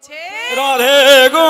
বলছে রাধে গো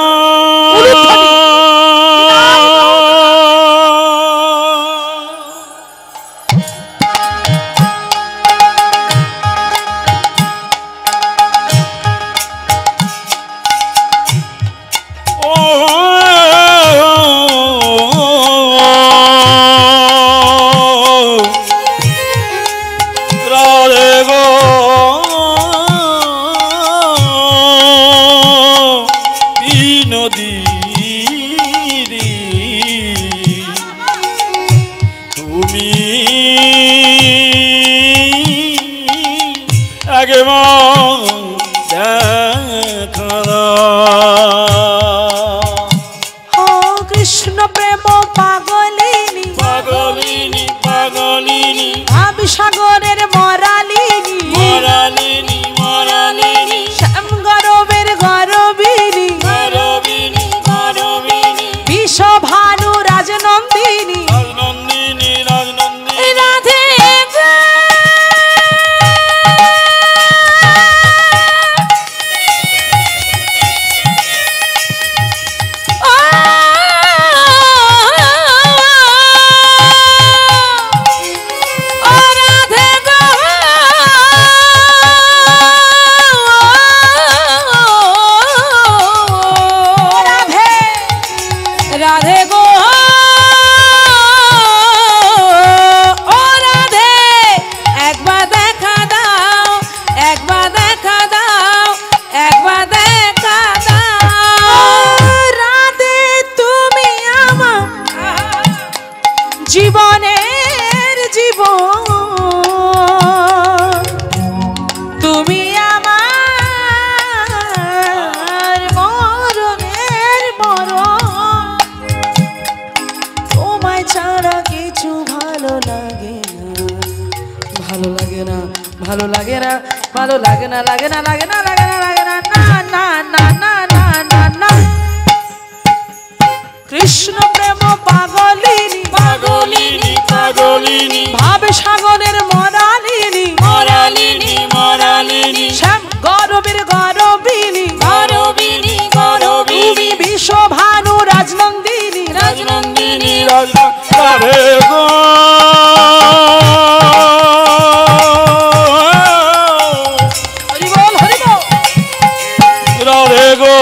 সাগরের মরালিনী মরালিনী মরালিনী শ্যাম গরবের গরবিনী গরবিনী গরবিনী বিশ্বভানু রাজনন্দিনী রাজনন্দিনী রাজনন্দিনী রাধে রাধে গো ও রাধে একবার দেখা দাও একবার দেখা দাও একবার দেখা দাও রাধে তুমি আমার জীবনের জীবন তুমি আমার মরণের মরণ ছাড়া কিছু ভালো লাগে না ভালো লাগে না ভালো লাগে না লাগে না লাগে না লাগে না লাগে না না না না না না না কৃষ্ণ প্রেম পাগলিনী পাগলিনী পাগলিনী ভাবে সাগরের মরালিনী মরালিনী মরালিনী শ্যাম গরবের গরবিনী গরবিনী তুমি গরবিনী বিশ্বভানু রাজনন্দিনী রাজনন্দিনী রাধে গো হরি বল হরি বল রাধে গো